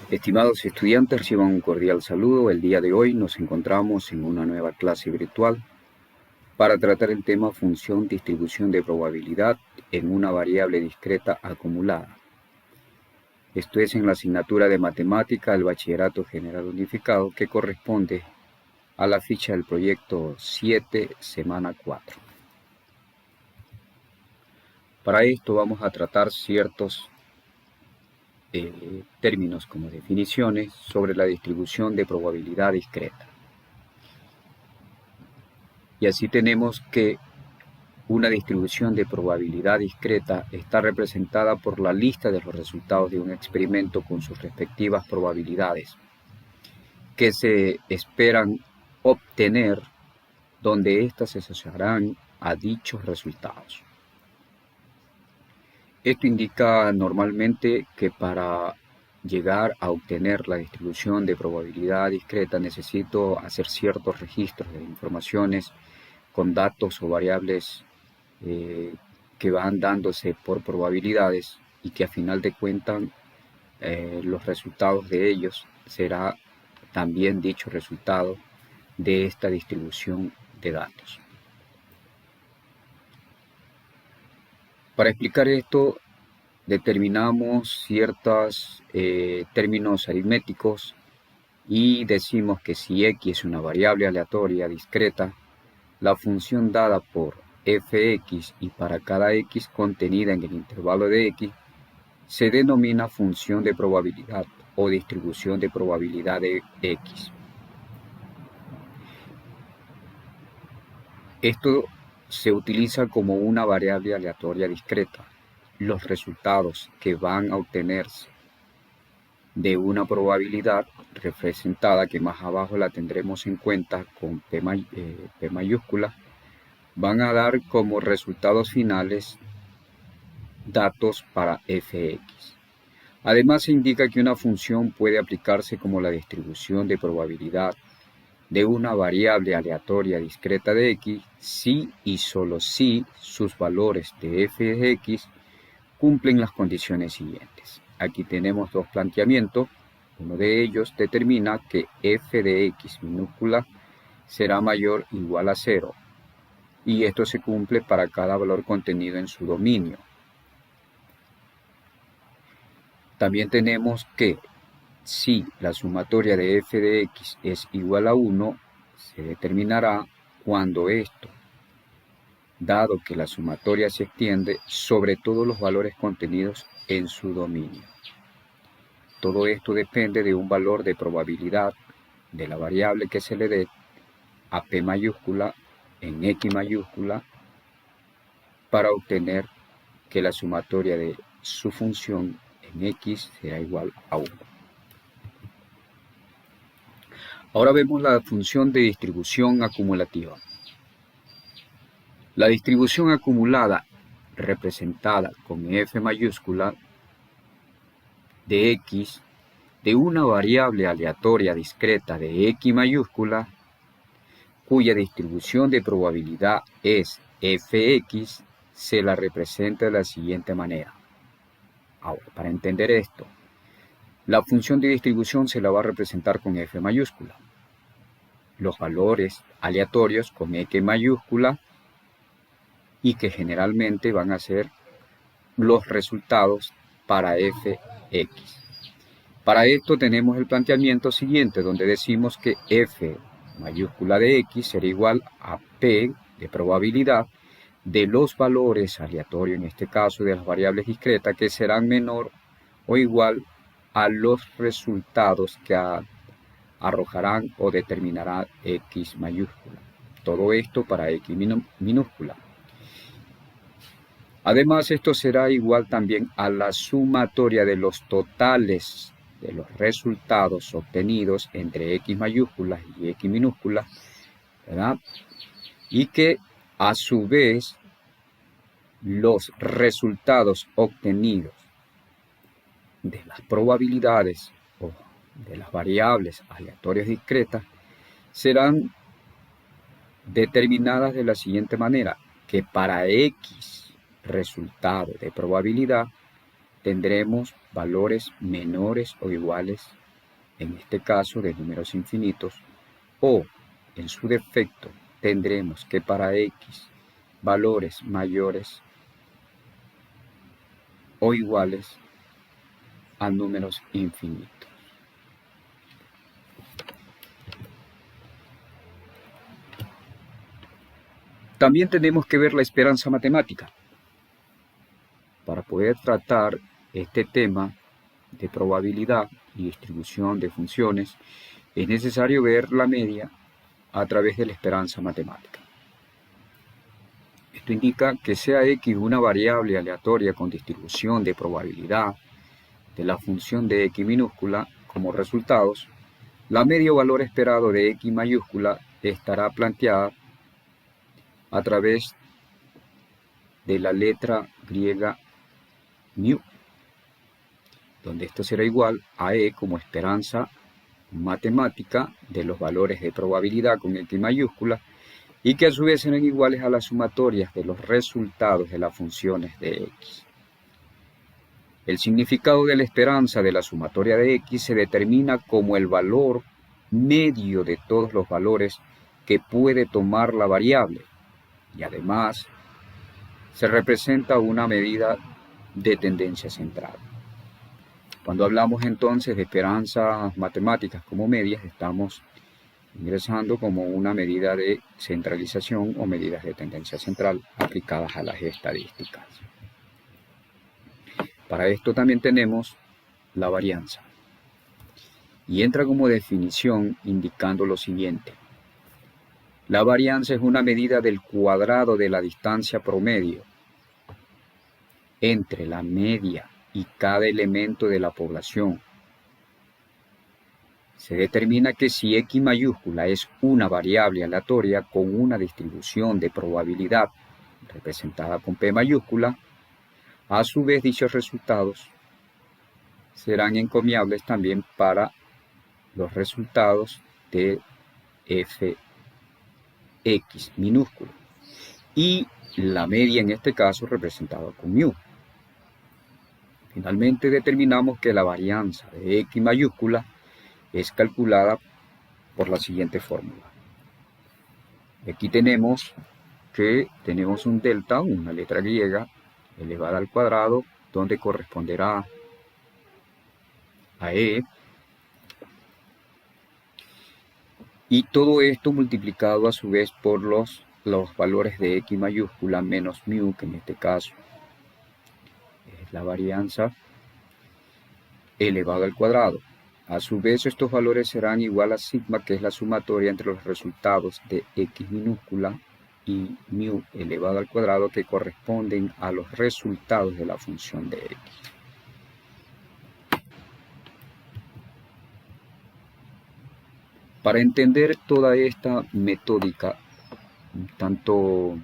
Estimados estudiantes, reciban un cordial saludo. El día de hoy nos encontramos en una nueva clase virtual para tratar el tema función distribución de probabilidad en una variable discreta acumulada. Esto es en la asignatura de matemática del Bachillerato General Unificado, que corresponde a la ficha del proyecto 7, semana 4. Para esto vamos a tratar ciertos términos como definiciones sobre la distribución de probabilidad discreta. Y así tenemos que una distribución de probabilidad discreta está representada por la lista de los resultados de un experimento con sus respectivas probabilidades que se esperan obtener, donde éstas se asociarán a dichos resultados. Esto indica normalmente que para llegar a obtener la distribución de probabilidad discreta necesito hacer ciertos registros de informaciones con datos o variables que van dándose por probabilidades y que a final de cuentas los resultados de ellos será también dicho resultado de esta distribución de datos. Para explicar esto, determinamos ciertos términos aritméticos y decimos que si x es una variable aleatoria discreta, la función dada por fx y para cada x contenida en el intervalo de x se denomina función de probabilidad o distribución de probabilidad de x. Esto se utiliza como una variable aleatoria discreta. Los resultados que van a obtenerse de una probabilidad representada, que más abajo la tendremos en cuenta con P mayúscula, van a dar como resultados finales datos para fx. Además se indica que una función puede aplicarse como la distribución de probabilidad de una variable aleatoria discreta de x si y solo si sus valores de f de x cumplen las condiciones siguientes. Aquí tenemos dos planteamientos. Uno de ellos determina que f de x minúscula será mayor o igual a 0 y esto se cumple para cada valor contenido en su dominio. También tenemos que si la sumatoria de f de x es igual a 1, se determinará cuando esto, dado que la sumatoria se extiende sobre todos los valores contenidos en su dominio. Todo esto depende de un valor de probabilidad de la variable que se le dé a p mayúscula en x mayúscula para obtener que la sumatoria de su función en x será igual a 1. Ahora vemos la función de distribución acumulativa. La distribución acumulada representada con f mayúscula de x de una variable aleatoria discreta de x mayúscula cuya distribución de probabilidad es fx se la representa de la siguiente manera. Ahora, para entender esto, la función de distribución se la va a representar con f mayúscula. Los valores aleatorios con x mayúscula y que generalmente van a ser los resultados para fx. Para esto tenemos el planteamiento siguiente, donde decimos que f mayúscula de x será igual a p de probabilidad de los valores aleatorios, en este caso de las variables discretas, que serán menor o igual a los resultados que arrojarán o determinará x mayúscula. Todo esto para x minúscula. Además, esto será igual también a la sumatoria de los totales de los resultados obtenidos entre x mayúsculas y x minúsculas, ¿verdad? Y que a su vez los resultados obtenidos de las probabilidades o de las variables aleatorias discretas serán determinadas de la siguiente manera, que para x resultado de probabilidad tendremos valores menores o iguales, en este caso de números infinitos, o en su defecto tendremos que para X valores mayores o iguales a números infinitos. También tenemos que ver la esperanza matemática. Para poder tratar este tema de probabilidad y distribución de funciones, es necesario ver la media a través de la esperanza matemática. Esto indica que sea X una variable aleatoria con distribución de probabilidad de la función de X minúscula como resultados, la media o valor esperado de X mayúscula estará planteada a través de la letra griega mu, donde esto será igual a E como esperanza matemática de los valores de probabilidad con X mayúscula, y que a su vez serán iguales a las sumatorias de los resultados de las funciones de X. El significado de la esperanza de la sumatoria de X se determina como el valor medio de todos los valores que puede tomar la variable, y además se representa una medida de tendencia central. Cuando hablamos entonces de esperanzas matemáticas como medias, estamos ingresando como una medida de centralización o medidas de tendencia central aplicadas a las estadísticas. Para esto también tenemos la varianza, y entra como definición indicando lo siguiente. La varianza es una medida del cuadrado de la distancia promedio entre la media y cada elemento de la población. Se determina que si X mayúscula es una variable aleatoria con una distribución de probabilidad representada con P mayúscula, a su vez dichos resultados serán encomiables también para los resultados de Fx minúsculo y la media en este caso representada con mu. Finalmente determinamos que la varianza de X mayúscula es calculada por la siguiente fórmula. Aquí tenemos que tenemos un delta, una letra griega elevada al cuadrado, donde corresponderá a E, y todo esto multiplicado a su vez por los valores de X mayúscula menos mu, que en este caso es la varianza elevado al cuadrado. A su vez estos valores serán igual a sigma, que es la sumatoria entre los resultados de X minúscula y mu elevado al cuadrado, que corresponden a los resultados de la función de X. Para entender toda esta metódica un tanto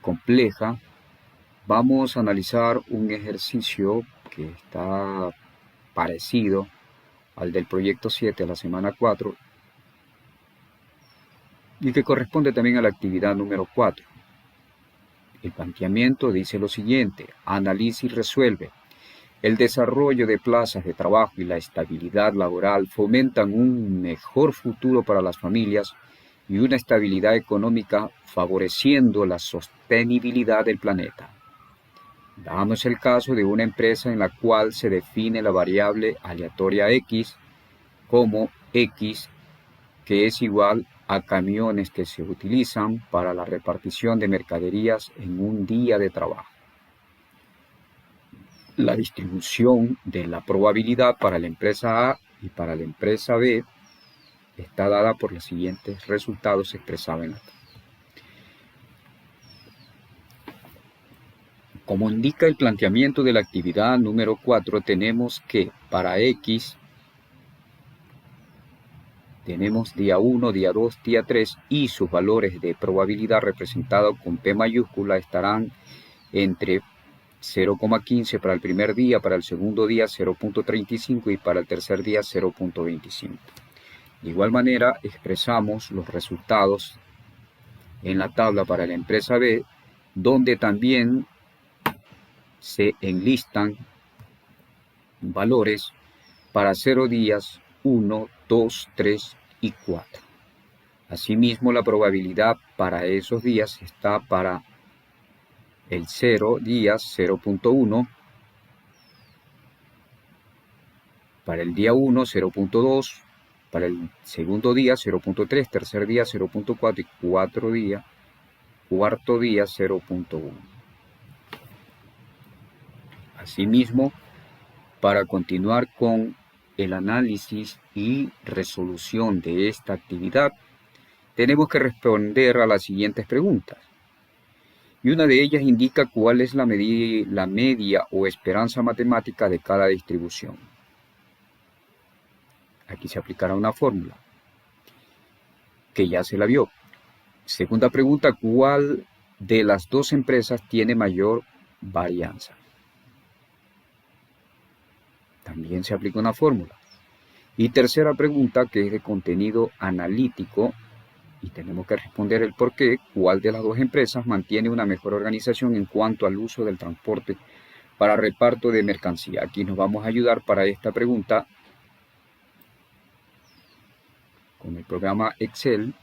compleja, vamos a analizar un ejercicio que está parecido al del proyecto 7 a la semana 4 y que corresponde también a la actividad número 4. El planteamiento dice lo siguiente: analiza y resuelve. El desarrollo de plazas de trabajo y la estabilidad laboral fomentan un mejor futuro para las familias y una estabilidad económica, favoreciendo la sostenibilidad del planeta. Damos el caso de una empresa en la cual se define la variable aleatoria X como X, que es igual a camiones que se utilizan para la repartición de mercaderías en un día de trabajo. La distribución de la probabilidad para la empresa A y para la empresa B está dada por los siguientes resultados expresados en la tabla. Como indica el planteamiento de la actividad número 4, tenemos que para X tenemos día 1, día 2, día 3 y sus valores de probabilidad representados con P mayúscula estarán entre 0,15 para el primer día, para el segundo día 0,35 y para el tercer día 0,25. De igual manera expresamos los resultados en la tabla para la empresa B, donde también se enlistan valores para 0 días, 1, 2, 3 y 4. Asimismo, la probabilidad para esos días está para el 0 días 0.1, para el día 1 0.2, para el segundo día 0.3, tercer día 0.4 y cuarto día 0.1. Asimismo, para continuar con el análisis y resolución de esta actividad, tenemos que responder a las siguientes preguntas. Y una de ellas indica cuál es la media o esperanza matemática de cada distribución. Aquí se aplicará una fórmula que ya se la vio. Segunda pregunta, ¿cuál de las dos empresas tiene mayor varianza? También se aplica una fórmula. Y tercera pregunta, que es de contenido analítico, y tenemos que responder el por qué, ¿cuál de las dos empresas mantiene una mejor organización en cuanto al uso del transporte para reparto de mercancía? Aquí nos vamos a ayudar para esta pregunta con el programa Excel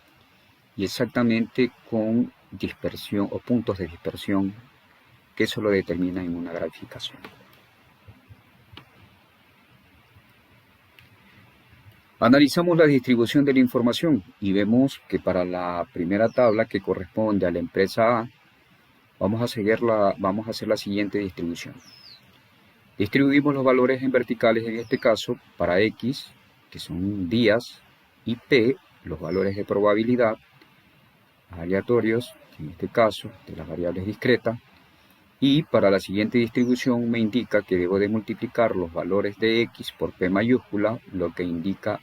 y exactamente con dispersión o puntos de dispersión que eso lo determina en una graficación. Analizamos la distribución de la información y vemos que para la primera tabla que corresponde a la empresa A, vamos a hacer la siguiente distribución. Distribuimos los valores en verticales en este caso para X, que son días, y P, los valores de probabilidad aleatorios, en este caso de las variables discretas, y para la siguiente distribución me indica que debo de multiplicar los valores de X por P mayúscula, lo que indica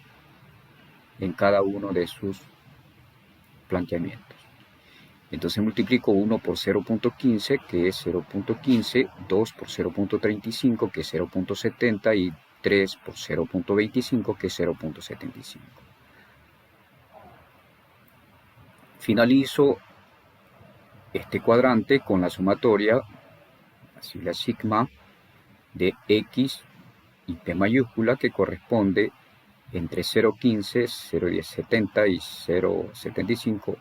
en cada uno de sus planteamientos. Entonces multiplico 1 por 0.15, que es 0.15, 2 por 0.35, que es 0.70, y 3 por 0.25, que es 0.75. Finalizo este cuadrante con la sumatoria, así la sigma, de X y P mayúscula, que corresponde entre 0.15, 0.1070 y 0.75,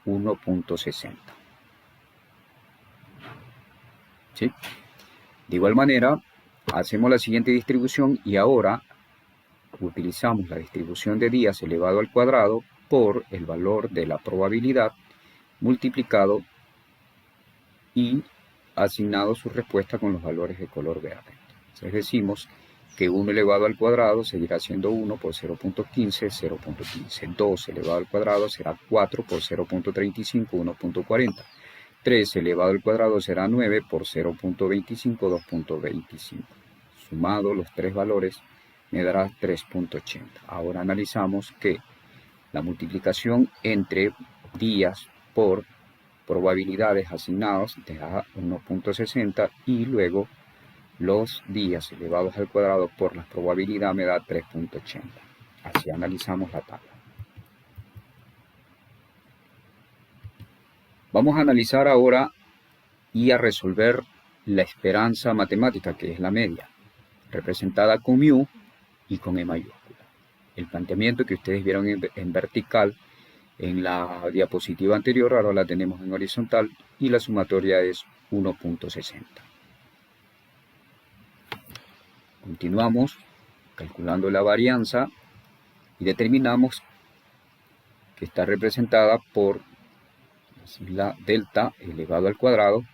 1.60. ¿Sí? De igual manera, hacemos la siguiente distribución y ahora utilizamos la distribución de días elevado al cuadrado por el valor de la probabilidad multiplicado y asignado su respuesta con los valores de color verde. Entonces decimos que 1 elevado al cuadrado seguirá siendo 1 por 0.15, 0.15. 2 elevado al cuadrado será 4 por 0.35, 1.40. 3 elevado al cuadrado será 9 por 0.25, 2.25. Sumado los tres valores me dará 3.80. Ahora analizamos que la multiplicación entre días por probabilidades asignadas te da 1.60 y luego los días elevados al cuadrado por la probabilidad me da 3.80. Así analizamos la tabla. Vamos a analizar ahora y a resolver la esperanza matemática, que es la media, representada con mu y con E mayúscula. El planteamiento que ustedes vieron en vertical en la diapositiva anterior, ahora la tenemos en horizontal y la sumatoria es 1.60. Continuamos calculando la varianza y determinamos que está representada por la delta elevado al cuadrado,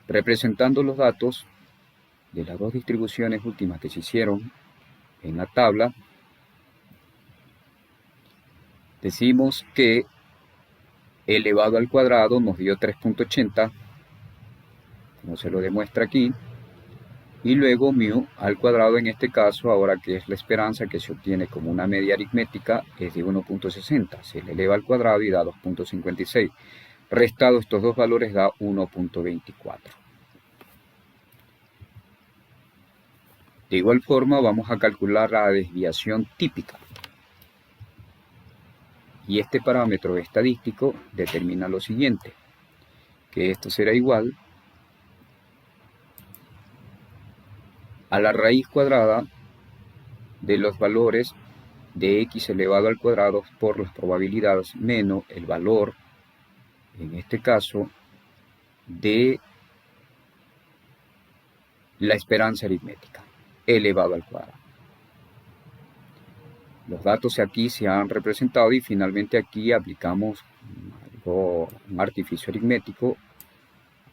representando los datos de las dos distribuciones últimas que se hicieron en la tabla. Decimos que elevado al cuadrado nos dio 3.80, como se lo demuestra aquí, y luego mu al cuadrado, en este caso, ahora que es la esperanza que se obtiene como una media aritmética, es de 1.60. Se le eleva al cuadrado y da 2.56. Restado estos dos valores da 1.24. De igual forma vamos a calcular la desviación típica. Y este parámetro estadístico determina lo siguiente, que esto será igual a la raíz cuadrada de los valores de x elevado al cuadrado por las probabilidades menos el valor, en este caso, de la esperanza aritmética elevado al cuadrado. Los datos aquí se han representado y finalmente aquí aplicamos un artificio aritmético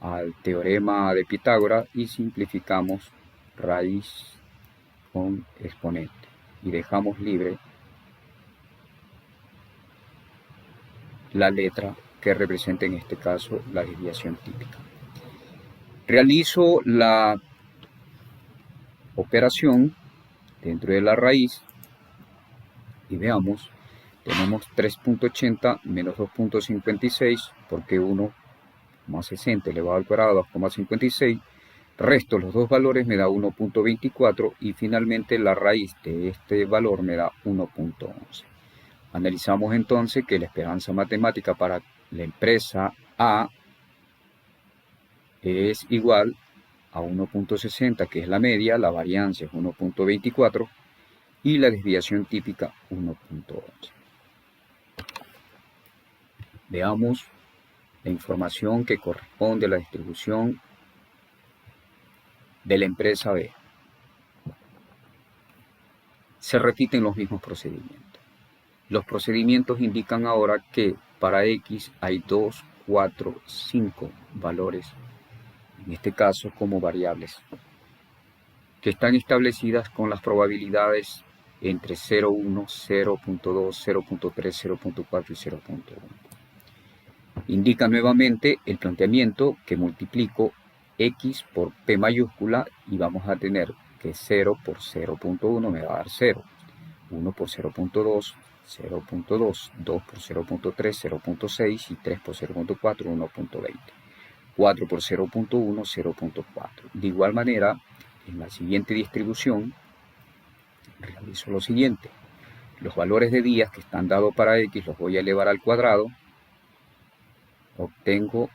al teorema de Pitágoras y simplificamos raíz con exponente y dejamos libre la letra que representa en este caso la desviación típica. Realizo la operación dentro de la raíz y veamos, tenemos 3.80 menos 2.56 porque 1,60 elevado al cuadrado 2,56, resto los dos valores me da 1.24 y finalmente la raíz de este valor me da 1.11. Analizamos entonces que la esperanza matemática para la empresa A es igual a 1.60, que es la media, la varianza es 1.24 y la desviación típica 1.11. Veamos la información que corresponde a la distribución de la empresa B. Se repiten los mismos procedimientos. Los procedimientos indican ahora que para X hay 2, 4, 5 valores, en este caso como variables, que están establecidas con las probabilidades entre 0,1, 0.2, 0.3, 0.4 y 0.1. Indica nuevamente el planteamiento que multiplico X por P mayúscula y vamos a tener que 0 por 0.1 me va a dar 0, 1 por 0.2, 0.2, 2 por 0.3, 0.6 y 3 por 0.4, 1.20. 4 por 0.1, 0.4. De igual manera, en la siguiente distribución, realizo lo siguiente. Los valores de días que están dados para X los voy a elevar al cuadrado. Obtengo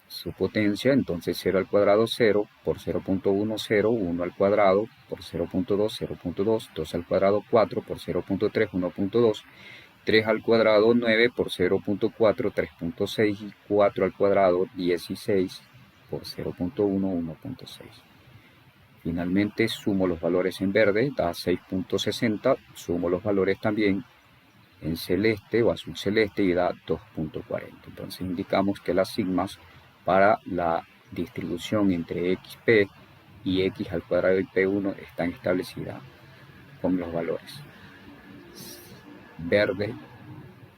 su potencia, entonces 0 al cuadrado 0, por 0.1, 0, 1 al cuadrado, por 0.2, 0.2, 2 al cuadrado 4, por 0.3, 1.2, 3 al cuadrado 9, por 0.4, 3.6 y 4 al cuadrado 16, por 0.1, 1.6. Finalmente sumo los valores en verde, da 6.60, sumo los valores también en celeste o azul celeste y da 2.40. Entonces indicamos que las sigmas para la distribución entre xp y x al cuadrado y p1 están establecidas con los valores verde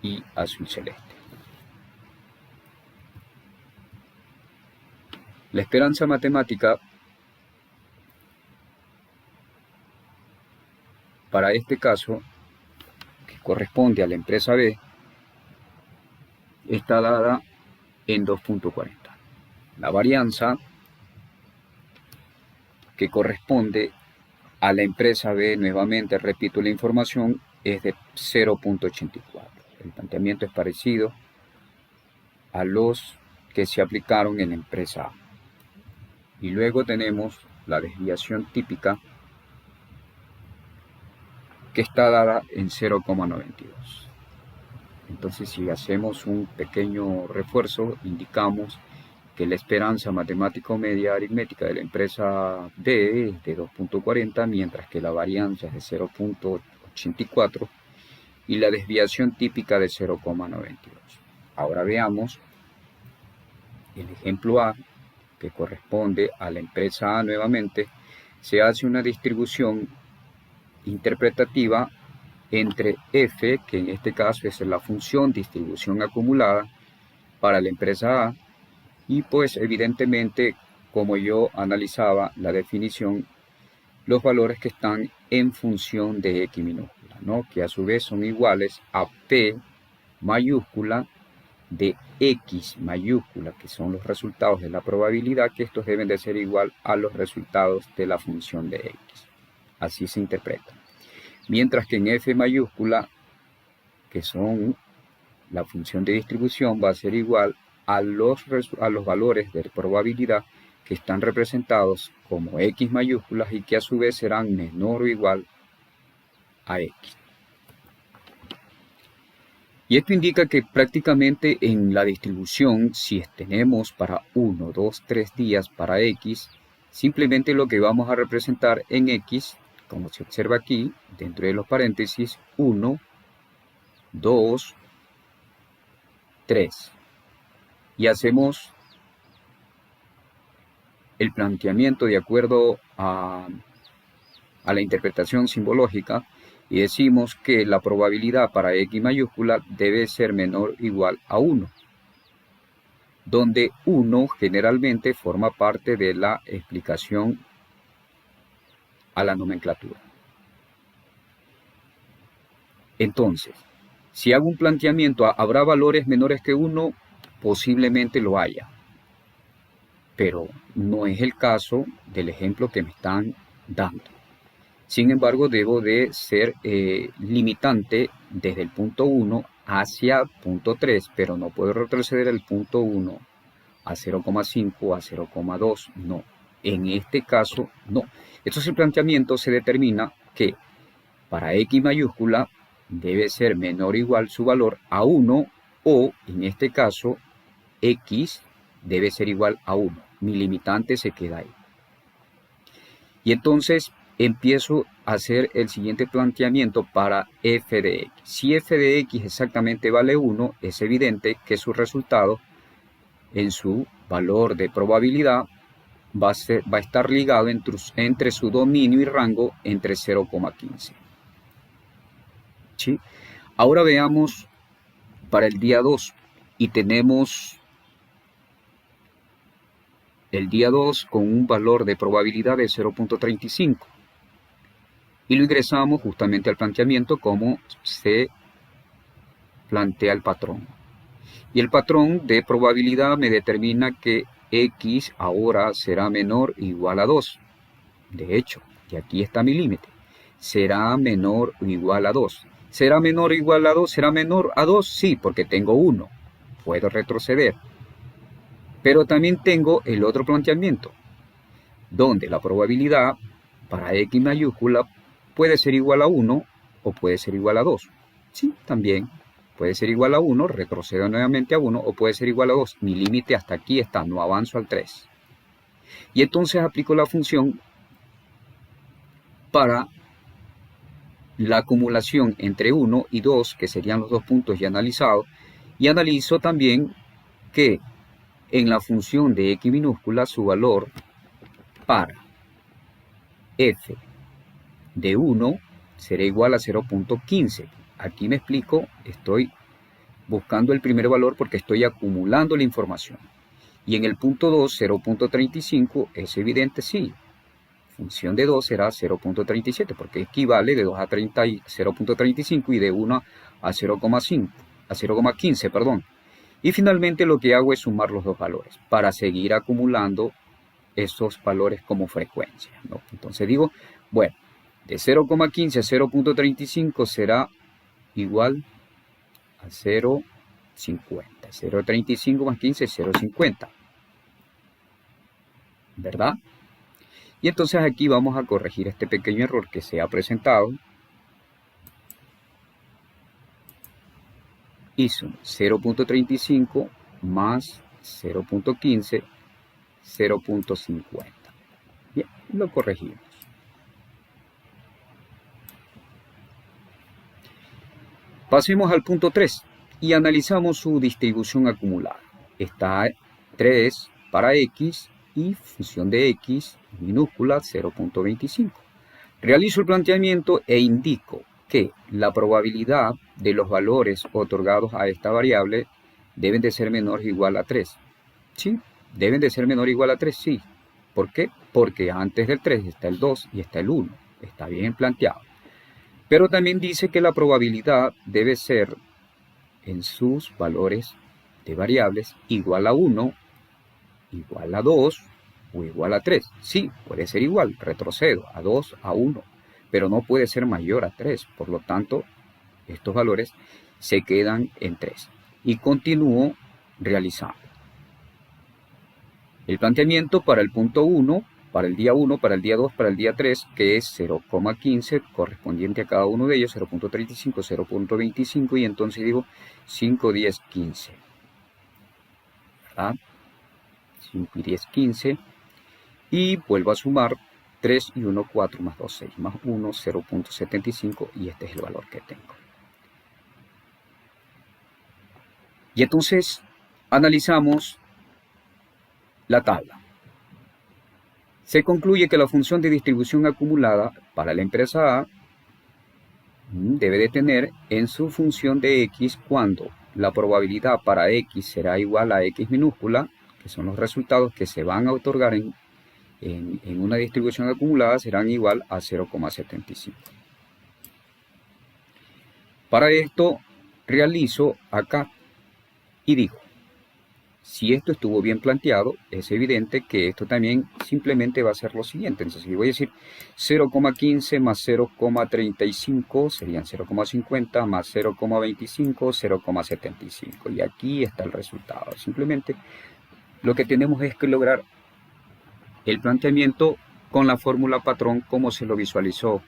y azul celeste. La esperanza matemática para este caso, que corresponde a la empresa B, está dada en 2.40. La varianza que corresponde a la empresa B, nuevamente repito la información, es de 0.84. El planteamiento es parecido a los que se aplicaron en la empresa A. Y luego tenemos la desviación típica que está dada en 0,92. Entonces, si hacemos un pequeño refuerzo, indicamos que la esperanza matemática media aritmética de la empresa D es de 2.40, mientras que la varianza es de 0.84 y la desviación típica de 0,92. Ahora veamos el ejemplo A, que corresponde a la empresa A nuevamente. Se hace una distribución interpretativa entre f, que en este caso es la función distribución acumulada para la empresa A, y pues evidentemente, como yo analizaba la definición, los valores que están en función de x minúscula, ¿no? Que a su vez son iguales a p mayúscula de x mayúscula, que son los resultados de la probabilidad, que estos deben de ser igual a los resultados de la función de x. Así se interpreta. Mientras que en f mayúscula, que son la función de distribución, va a ser igual a los valores de probabilidad que están representados como X mayúsculas y que a su vez serán menor o igual a X. Y esto indica que prácticamente en la distribución, si tenemos para 1, 2, 3 días para X, simplemente lo que vamos a representar en X, como se observa aquí, dentro de los paréntesis, 1, 2, 3. Y hacemos el planteamiento de acuerdo a la interpretación simbológica y decimos que la probabilidad para X mayúscula debe ser menor o igual a 1, donde 1 generalmente forma parte de la explicación a la nomenclatura. Entonces, si hago un planteamiento, ¿habrá valores menores que 1? Posiblemente lo haya, pero no es el caso del ejemplo que me están dando. Sin embargo, debo de ser limitante desde el punto 1 hacia punto 3, pero no puedo retroceder el punto 1 a 0,5 a 0,2, no. En este caso, no. Entonces el planteamiento se determina que para X mayúscula debe ser menor o igual su valor a 1 o, en este caso, X debe ser igual a 1. Mi limitante se queda ahí. Y entonces empiezo a hacer el siguiente planteamiento para f de x. Si f de x exactamente vale 1, es evidente que su resultado en su valor de probabilidad va a estar ligado entre su dominio y rango entre 0,15. ¿Sí? Ahora veamos para el día 2 y tenemos el día 2 con un valor de probabilidad de 0,35. Y lo ingresamos justamente al planteamiento como se plantea el patrón. Y el patrón de probabilidad me determina que X ahora será menor o igual a 2. De hecho, y aquí está mi límite, será menor o igual a 2. ¿Será menor o igual a 2? ¿Será menor a 2? Sí, porque tengo 1. Puedo retroceder. Pero también tengo el otro planteamiento, donde la probabilidad para X mayúscula puede ser igual a 1 o puede ser igual a 2. Sí, también puede ser igual a 1, retrocedo nuevamente a 1 o puede ser igual a 2. Mi límite hasta aquí está, no avanzo al 3. Y entonces aplico la función para la acumulación entre 1 y 2, que serían los dos puntos ya analizados, y analizo también que en la función de X minúscula su valor para f de 1 será igual a 0,15. Aquí me explico, estoy buscando el primer valor porque estoy acumulando la información. Y en el punto 2, 0,35, es evidente, sí. Función de 2 será 0,37 porque equivale de 2 a 0,35 y de 1 a 0,5, a 0,15, perdón. Y finalmente lo que hago es sumar los dos valores para seguir acumulando esos valores como frecuencia, ¿no? Entonces digo, bueno, de 0,15 a 0,35 será igual a 0,50. 0,35 más 15 es 0,50. ¿Verdad? Y entonces aquí vamos a corregir este pequeño error que se ha presentado. Hizo 0,35 más 0,15, 0,50. Bien, lo corregimos. Pasemos al punto 3 y analizamos su distribución acumulada. Está 3 para X y función de X minúscula 0,25. Realizo el planteamiento e indico que la probabilidad de los valores otorgados a esta variable deben de ser menor o igual a 3. ¿Sí? Deben de ser menor o igual a 3, sí. ¿Por qué? Porque antes del 3 está el 2 y está el 1. Está bien planteado. Pero también dice que la probabilidad debe ser en sus valores de variables igual a 1, igual a 2 o igual a 3. Sí, puede ser igual, retrocedo a 2, a 1, pero no puede ser mayor a 3. Por lo tanto, estos valores se quedan en 3. Y continúo realizando. El planteamiento para el punto 1, para el día 1, para el día 2, para el día 3, que es 0,15, correspondiente a cada uno de ellos, 0.35, 0.25, y entonces digo 5, 10, 15. ¿Verdad? 5 y 10, 15. Y vuelvo a sumar 3 y 1, 4, más 2, 6, más 1, 0.75, y este es el valor que tengo. Y entonces analizamos la tabla. Se concluye que la función de distribución acumulada para la empresa A debe de tener en su función de X cuando la probabilidad para X será igual a X minúscula, que son los resultados que se van a otorgar en una distribución acumulada, serán igual a 0,75. Para esto realizo acá y digo, si esto estuvo bien planteado, es evidente que esto también simplemente va a ser lo siguiente. Entonces, si voy a decir 0,15 más 0,35 serían 0,50 más 0,25, 0,75. Y aquí está el resultado. Simplemente lo que tenemos es que lograr el planteamiento con la fórmula patrón como se lo visualizó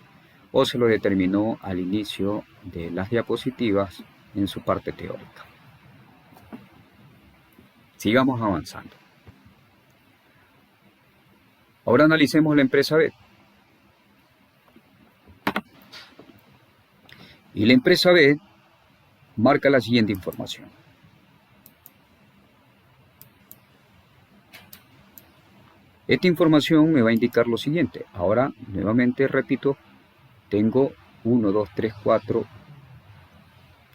o se lo determinó al inicio de las diapositivas en su parte teórica. Sigamos avanzando. Ahora analicemos la empresa B. Y la empresa B marca la siguiente información. Esta información me va a indicar lo siguiente. Ahora, nuevamente repito, tengo 1, 2, 3, 4,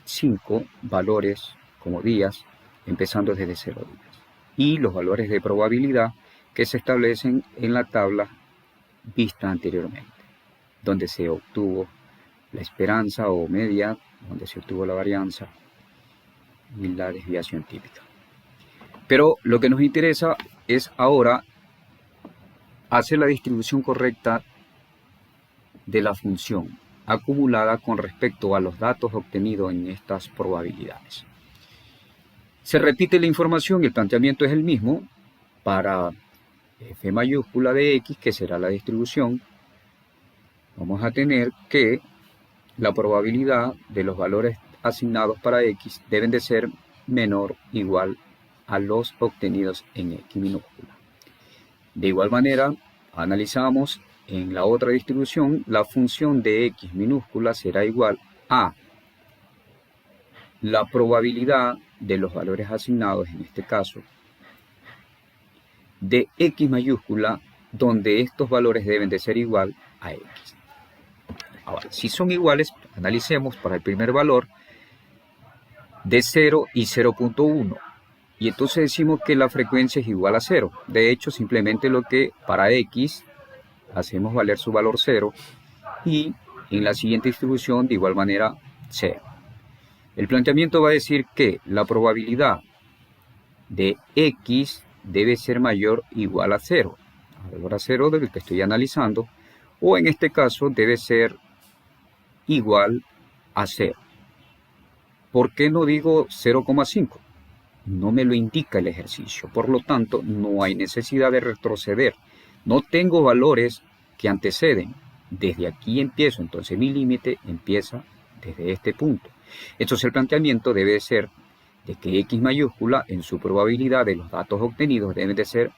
5 valores como días, empezando desde 0 días. Y los valores de probabilidad que se establecen en la tabla vista anteriormente, donde se obtuvo la esperanza o media, donde se obtuvo la varianza y la desviación típica. Pero lo que nos interesa es ahora hacer la distribución correcta de la función acumulada con respecto a los datos obtenidos en estas probabilidades. Se repite la información y el planteamiento es el mismo para f mayúscula de x, que será la distribución. Vamos a tener que la probabilidad de los valores asignados para x deben de ser menor o igual a los obtenidos en x minúscula. De igual manera, analizamos en la otra distribución, la función de x minúscula será igual a la probabilidad de los valores asignados, en este caso, de x mayúscula, donde estos valores deben de ser igual a x. Ahora, si son iguales, analicemos para el primer valor de 0 y 0.1. Y entonces decimos que la frecuencia es igual a 0. De hecho, simplemente lo que para x hacemos valer su valor 0 y en la siguiente distribución de igual manera 0. El planteamiento va a decir que la probabilidad de x debe ser mayor o igual a 0. El valor a 0 del que estoy analizando, o en este caso debe ser igual a 0. ¿Por qué no digo 0,5? No me lo indica el ejercicio, por lo tanto no hay necesidad de retroceder. No tengo valores que anteceden. Desde aquí empiezo, entonces mi límite empieza desde este punto. Entonces el planteamiento debe ser de que x mayúscula en su probabilidad de los datos obtenidos deben de ser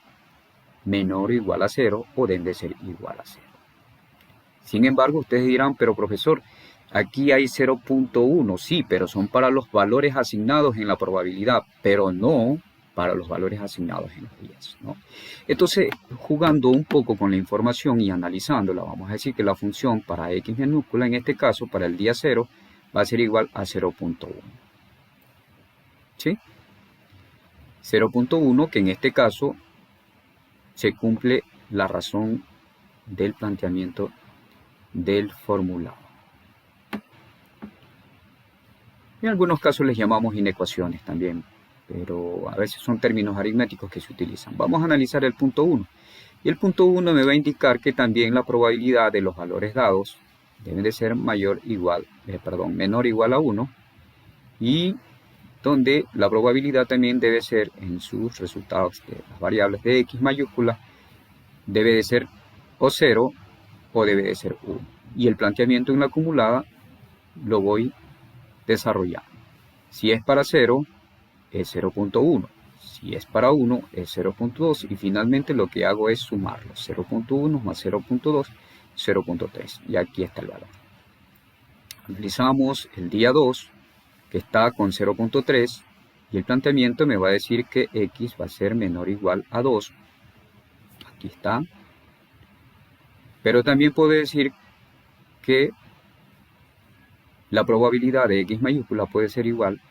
menor o igual a 0 o deben de ser igual a 0. Sin embargo, ustedes dirán, pero profesor, aquí hay 0.1, sí, pero son para los valores asignados en la probabilidad, pero no para los valores asignados en los días, ¿no? Entonces, jugando un poco con la información y analizándola, vamos a decir que la función para x minúscula, en este caso, para el día 0, va a ser igual a 0.1. ¿Sí? 0.1, que en este caso se cumple la razón del planteamiento del formulado. En algunos casos les llamamos inecuaciones también, pero a veces son términos aritméticos que se utilizan. Vamos a analizar el punto 1. Y el punto 1 me va a indicar que también la probabilidad de los valores dados deben de ser menor o igual a 1. Y donde la probabilidad también debe ser en sus resultados de las variables de x mayúscula, debe de ser o 0 o debe de ser 1. Y el planteamiento en la acumulada lo voy desarrollando. Si es para 0, es 0.1. Si es para 1, es 0.2. Y finalmente lo que hago es sumarlo. 0.1 más 0.2, 0.3. Y aquí está el valor. Analizamos el día 2, que está con 0.3. Y el planteamiento me va a decir que x va a ser menor o igual a 2. Aquí está. Pero también puedo decir que la probabilidad de x mayúscula puede ser igual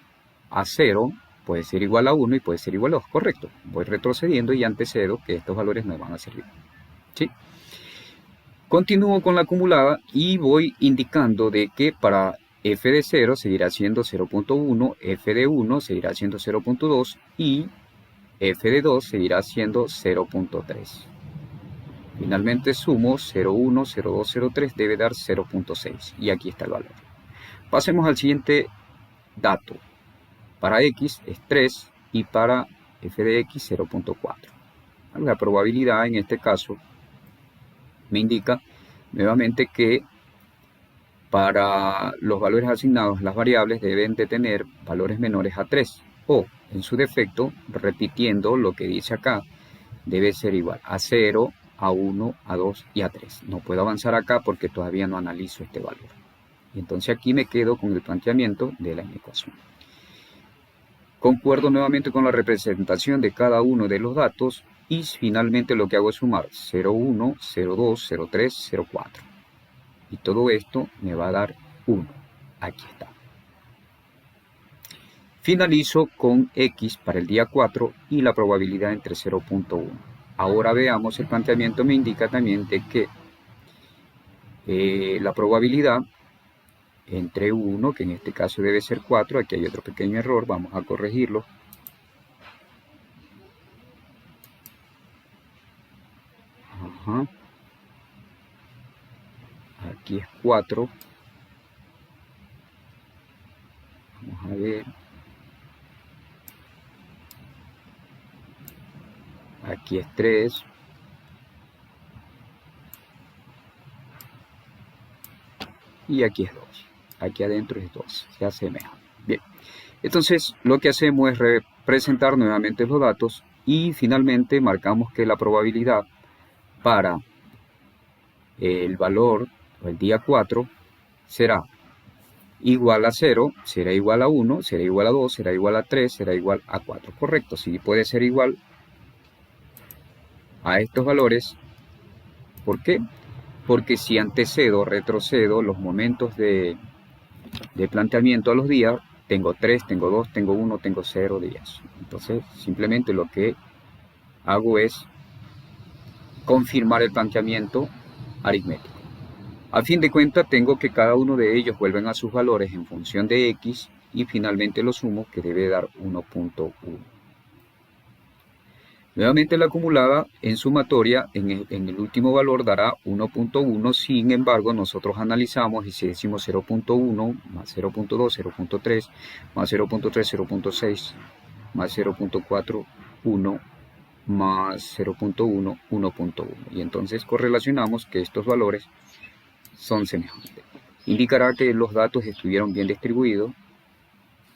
a 0, puede ser igual a 1 y puede ser igual a 2. Correcto. Voy retrocediendo y antecedo que estos valores me van a servir. ¿Sí? Continúo con la acumulada y voy indicando de que para f de 0 seguirá siendo 0.1, f de 1 seguirá siendo 0.2 y f de 2 seguirá siendo 0.3. Finalmente sumo 0.1, 0.2, 0.3 debe dar 0.6 y aquí está el valor. Pasemos al siguiente dato. Para x es 3 y para f de x 0.4. La probabilidad en este caso me indica nuevamente que para los valores asignados las variables deben de tener valores menores a 3 o en su defecto, repitiendo lo que dice acá, debe ser igual a 0, a 1, a 2 y a 3. No puedo avanzar acá porque todavía no analizo este valor. Y entonces aquí me quedo con el planteamiento de la ecuación. Concuerdo nuevamente con la representación de cada uno de los datos y finalmente lo que hago es sumar 0,1, 0,2, 0,3, 0,4. Y todo esto me va a dar 1. Aquí está. Finalizo con x para el día 4 y la probabilidad entre 0.1. Ahora veamos, el planteamiento me indica también de que la probabilidad entre 1, que en este caso debe ser 4, aquí hay otro pequeño error, vamos a corregirlo. Ajá. Aquí es 4. Vamos a ver. Aquí es 3. Y aquí es 2. Aquí adentro es 2. Se asemeja. Bien. Entonces, lo que hacemos es representar nuevamente los datos y finalmente marcamos que la probabilidad para el valor o el día 4 será igual a 0, será igual a 1, será igual a 2, será igual a 3, será igual a 4. Correcto, sí puede ser igual a estos valores. ¿Por qué? Porque si antecedo o retrocedo los momentos de planteamiento a los días, tengo 3, tengo 2, tengo 1, tengo 0 días. Entonces, simplemente lo que hago es confirmar el planteamiento aritmético. A fin de cuentas, tengo que cada uno de ellos vuelven a sus valores en función de x y finalmente lo sumo, que debe dar 1.1. Nuevamente la acumulada en sumatoria en el último valor dará 1.1, sin embargo nosotros analizamos y si decimos 0.1 más 0.2, 0.3 más 0.3, 0.6 más 0.4, 1 más 0.1, 1.1. Y entonces correlacionamos que estos valores son semejantes. Indicará que los datos estuvieron bien distribuidos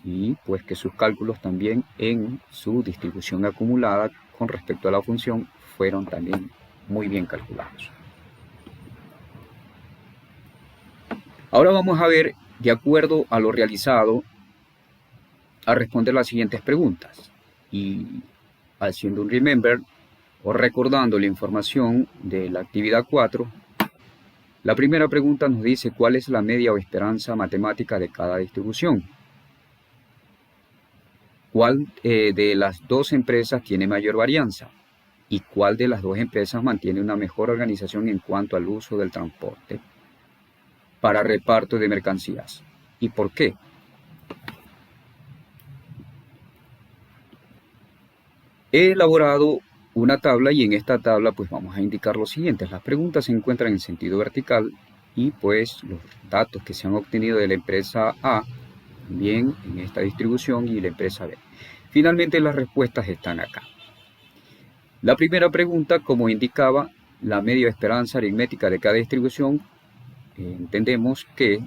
y pues que sus cálculos también en su distribución acumulada con respecto a la función fueron también muy bien calculados. Ahora vamos a ver, de acuerdo a lo realizado, a responder las siguientes preguntas. Y haciendo un remember o recordando la información de la actividad 4, la primera pregunta nos dice cuál es la media o esperanza matemática de cada distribución. ¿Cuál de las dos empresas tiene mayor varianza? ¿Y cuál de las dos empresas mantiene una mejor organización en cuanto al uso del transporte para reparto de mercancías? ¿Y por qué? He elaborado una tabla y en esta tabla pues vamos a indicar lo siguiente. Las preguntas se encuentran en sentido vertical y pues los datos que se han obtenido de la empresa A también en esta distribución y la empresa B. Finalmente las respuestas están acá. La primera pregunta, como indicaba, la media esperanza aritmética de cada distribución, entendemos que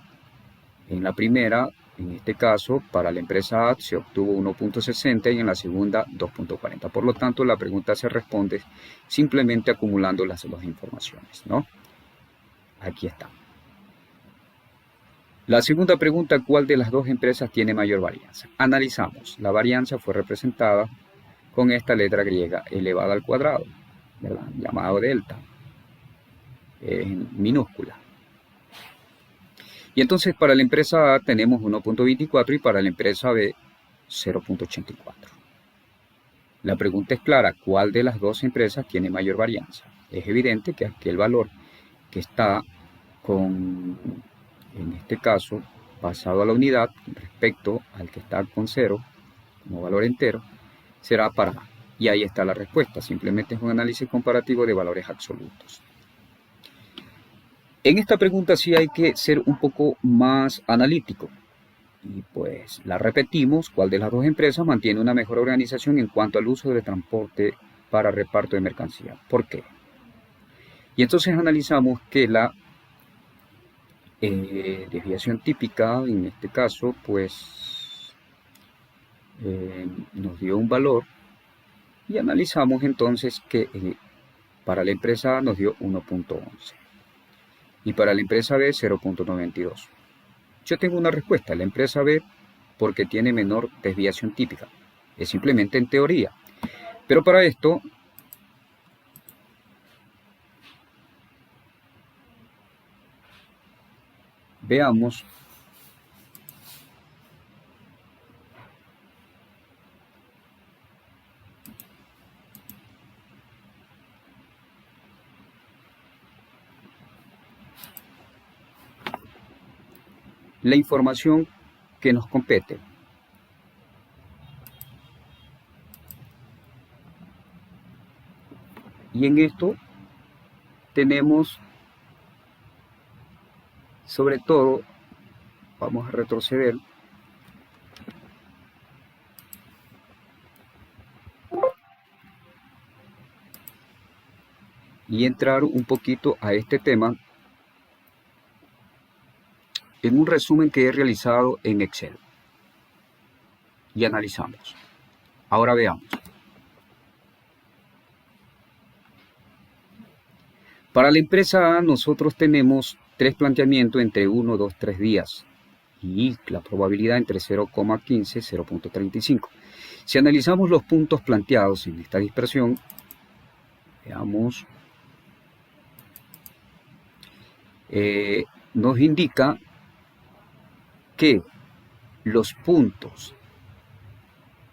en la primera, en este caso, para la empresa A se obtuvo 1.60 y en la segunda 2.40. Por lo tanto, la pregunta se responde simplemente acumulando las dos informaciones, ¿no? Aquí está. La segunda pregunta, ¿cuál de las dos empresas tiene mayor varianza? Analizamos. La varianza fue representada con esta letra griega elevada al cuadrado, ¿verdad? Llamado delta, en minúscula. Y entonces para la empresa A tenemos 1.24 y para la empresa B 0.84. La pregunta es clara, ¿cuál de las dos empresas tiene mayor varianza? Es evidente que aquel valor que está en este caso, pasado a la unidad respecto al que está con 0 como valor entero, será para A. Y ahí está la respuesta, simplemente es un análisis comparativo de valores absolutos. En esta pregunta sí hay que ser un poco más analítico. Y pues la repetimos, ¿cuál de las dos empresas mantiene una mejor organización en cuanto al uso del transporte para reparto de mercancía? ¿Por qué? Y entonces analizamos que la desviación típica, en este caso, pues nos dio un valor y analizamos entonces que para la empresa A nos dio 1.11 y para la empresa B 0.92. Yo tengo una respuesta, la empresa B porque tiene menor desviación típica. Es simplemente en teoría. Pero para esto veamos la información que nos compete. Y en esto tenemos, sobre todo, vamos a retroceder, y entrar un poquito a este tema en un resumen que he realizado en Excel. Y analizamos. Ahora veamos. Para la empresa A nosotros tenemos 3 planteamientos entre 1, 2, 3 días y la probabilidad entre 0,15 y 0.35. Si analizamos los puntos planteados en esta dispersión, veamos, nos indica que los puntos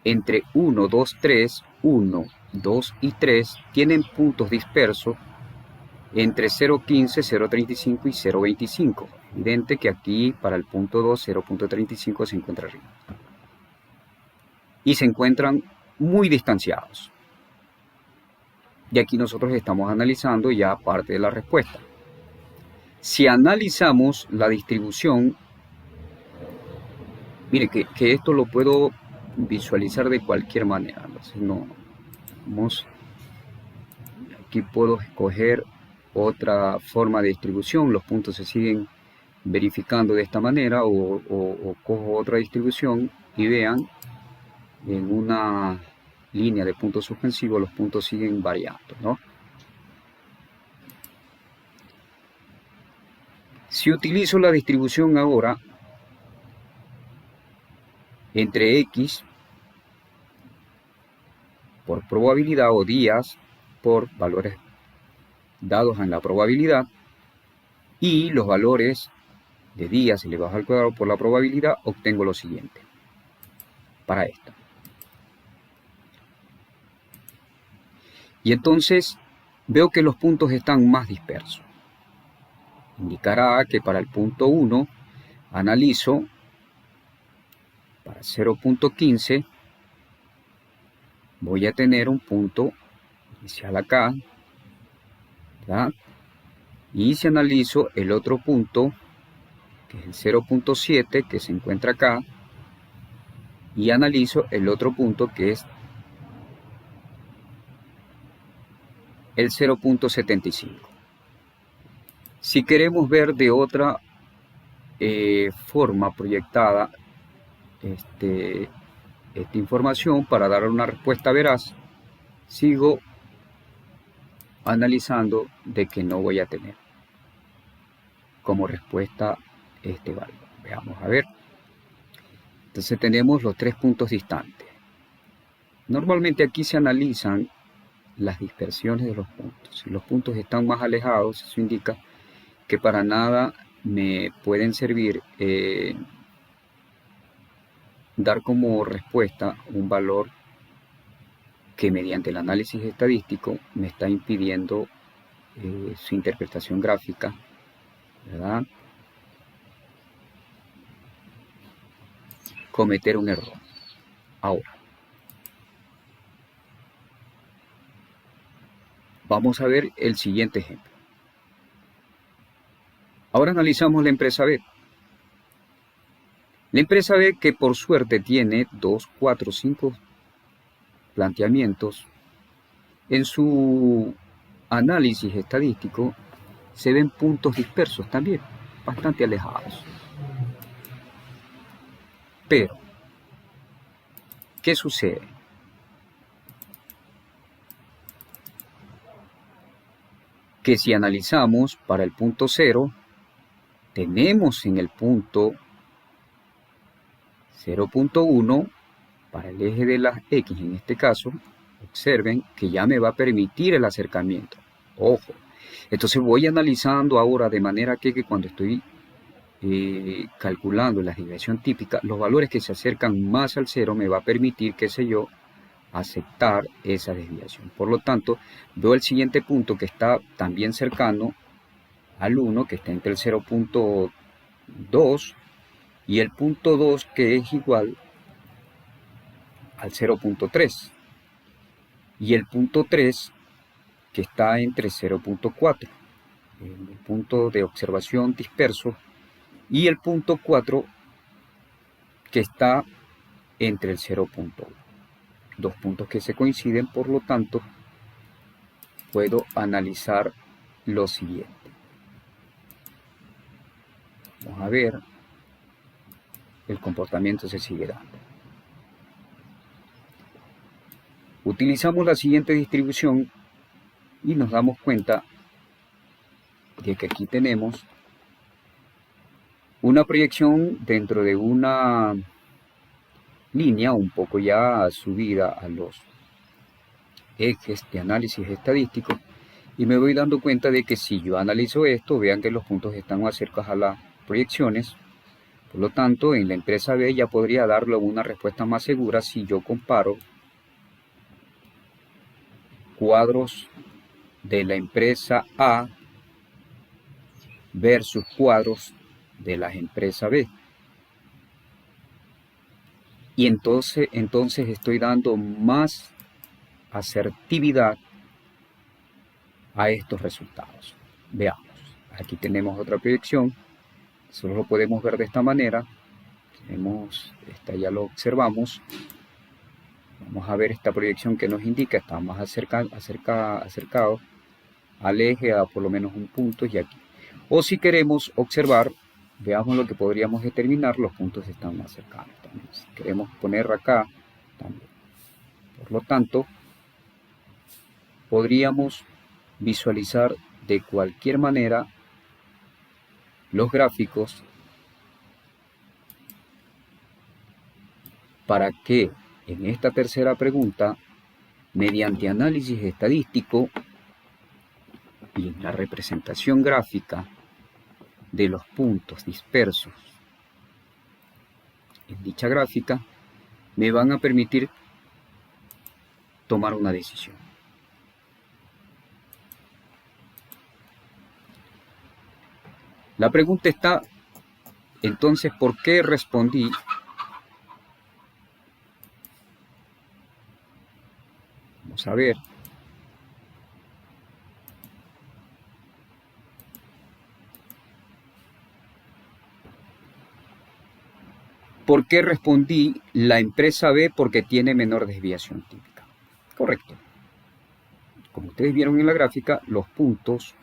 entre 1, 2, 3, 1, 2 y 3 tienen puntos dispersos entre 0.15, 0.35 y 0.25. Evidente que aquí para el punto 2, 0.35 se encuentra arriba. Y se encuentran muy distanciados. Y aquí nosotros estamos analizando ya parte de la respuesta. Si analizamos la distribución, mire que esto lo puedo visualizar de cualquier manera. Entonces no, vamos, aquí puedo escoger otra forma de distribución, los puntos se siguen verificando de esta manera o cojo otra distribución y vean en una línea de puntos suspensivos los puntos siguen variando, ¿no? Si utilizo la distribución ahora entre X por probabilidad o días por valores dados en la probabilidad y los valores de días elevados al cuadrado por la probabilidad, obtengo lo siguiente para esto. Y entonces veo que los puntos están más dispersos. Indicará que para el punto 1 analizo para 0.15 voy a tener un punto inicial acá, ¿verdad? Y si analizo el otro punto, que es el 0.7 que se encuentra acá, y analizo el otro punto que es el 0.75. Si queremos ver de otra forma proyectada esta información para dar una respuesta veraz, sigo analizando de que no voy a tener como respuesta este valor. Veamos a ver. Entonces tenemos los 3 puntos distantes. Normalmente aquí se analizan las dispersiones de los puntos. Si los puntos están más alejados, eso indica que para nada me pueden servir dar como respuesta un valor que mediante el análisis estadístico me está impidiendo su interpretación gráfica, ¿verdad? Cometer un error. Ahora, vamos a ver el siguiente ejemplo. Ahora analizamos la empresa B. La empresa B, que por suerte tiene 2, 4, 5 planteamientos, en su análisis estadístico se ven puntos dispersos también, bastante alejados. Pero, ¿qué sucede? Que si analizamos para el punto 0, tenemos en el punto 0.1, para el eje de las X en este caso, observen que ya me va a permitir el acercamiento. Ojo, entonces voy analizando ahora de manera que cuando estoy calculando la desviación típica, los valores que se acercan más al 0 me va a permitir, qué sé yo, aceptar esa desviación. Por lo tanto, veo el siguiente punto que está también cercano al 1, que está entre el 0.2 y el punto 2, que es igual al 0.3, y el punto 3, que está entre 0.4, el punto de observación disperso, y el punto 4, que está entre el 0.1. Dos puntos que se coinciden, por lo tanto, puedo analizar lo siguiente. Vamos a ver, el comportamiento se sigue dando. Utilizamos la siguiente distribución y nos damos cuenta de que aquí tenemos una proyección dentro de una línea un poco ya subida a los ejes de análisis estadístico, y me voy dando cuenta de que si yo analizo esto, vean que los puntos están más cerca a las proyecciones. Por lo tanto, en la empresa B ya podría darle una respuesta más segura si yo comparo cuadros de la empresa A versus cuadros de la empresa B. Y entonces estoy dando más asertividad a estos resultados. Veamos, aquí tenemos otra proyección, solo lo podemos ver de esta manera. Tenemos, esta ya lo observamos. Vamos a ver esta proyección que nos indica, está más acercado al eje a por lo menos un punto y aquí. O si queremos observar, veamos lo que podríamos determinar, los puntos están más cercanos también. Si queremos poner acá también. Por lo tanto, podríamos visualizar de cualquier manera los gráficos para que en esta tercera pregunta, mediante análisis estadístico y en la representación gráfica de los puntos dispersos en dicha gráfica, me van a permitir tomar una decisión. La pregunta está, entonces, ¿por qué respondí? Vamos a ver. ¿Por qué respondí la empresa B? Porque tiene menor desviación típica. Correcto. Como ustedes vieron en la gráfica, los puntos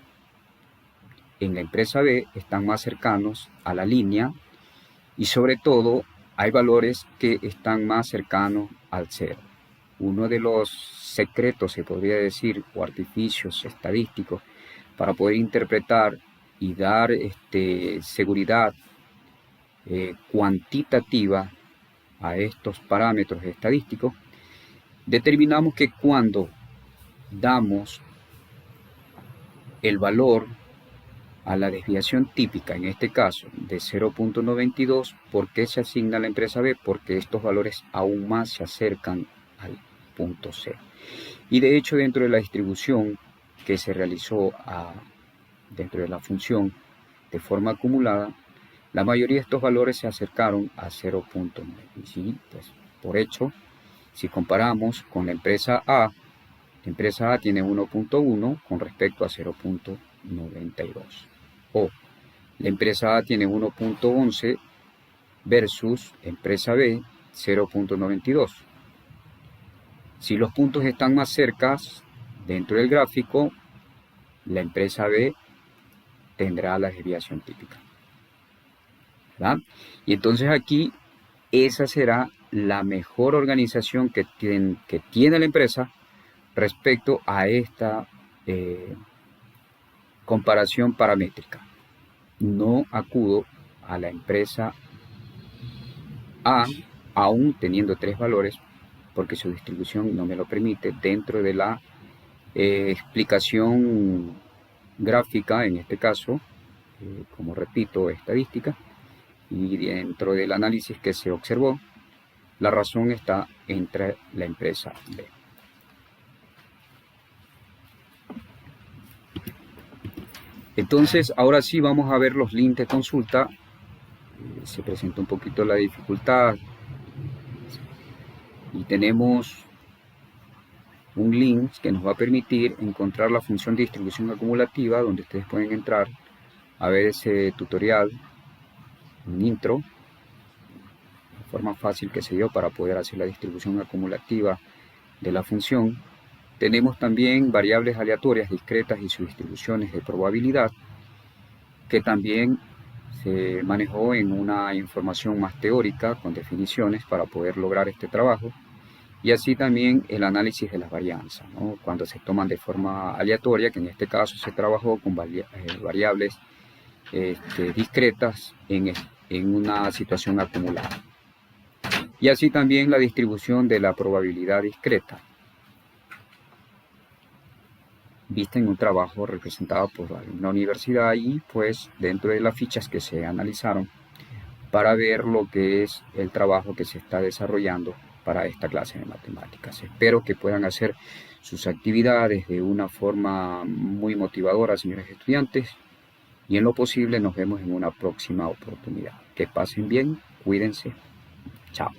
en la empresa B están más cercanos a la línea y sobre todo hay valores que están más cercanos al cero. Uno de los secretos, se podría decir, o artificios estadísticos para poder interpretar y dar seguridad cuantitativa a estos parámetros estadísticos, determinamos que cuando damos el valor a la desviación típica, en este caso de 0.92, ¿por qué se asigna a la empresa B? Porque estos valores aún más se acercan al punto C. Y de hecho, dentro de la distribución que se realizó dentro de la función de forma acumulada, la mayoría de estos valores se acercaron a 0.9. Y sí, pues, por hecho, si comparamos con la empresa A tiene 1.1 con respecto a 0.92. O la empresa A tiene 1.11 versus empresa B 0.92. Si los puntos están más cerca dentro del gráfico, la empresa B tendrá la desviación típica, ¿verdad? Y entonces aquí esa será la mejor organización que tiene la empresa respecto a esta comparación paramétrica. No acudo a la empresa A, aún teniendo 3 valores, porque su distribución no me lo permite dentro de la explicación gráfica, en este caso, como repito, estadística, y dentro del análisis que se observó, la razón está entre la empresa B. Entonces, ahora sí vamos a ver los links de consulta. Se presenta un poquito la dificultad y tenemos un link que nos va a permitir encontrar la función de distribución acumulativa, donde ustedes pueden entrar a ver ese tutorial, un intro, la forma fácil que se dio para poder hacer la distribución acumulativa de la función. Tenemos también variables aleatorias discretas y sus distribuciones de probabilidad, que también se manejó en una información más teórica con definiciones para poder lograr este trabajo. Y así también el análisis de las varianzas, ¿no? Cuando se toman de forma aleatoria, que en este caso se trabajó con variables discretas en una situación acumulada. Y así también la distribución de la probabilidad discreta, vista en un trabajo representado por una universidad y pues dentro de las fichas que se analizaron para ver lo que es el trabajo que se está desarrollando para esta clase de matemáticas. Espero que puedan hacer sus actividades de una forma muy motivadora, señores estudiantes, y en lo posible nos vemos en una próxima oportunidad. Que pasen bien, cuídense. Chao.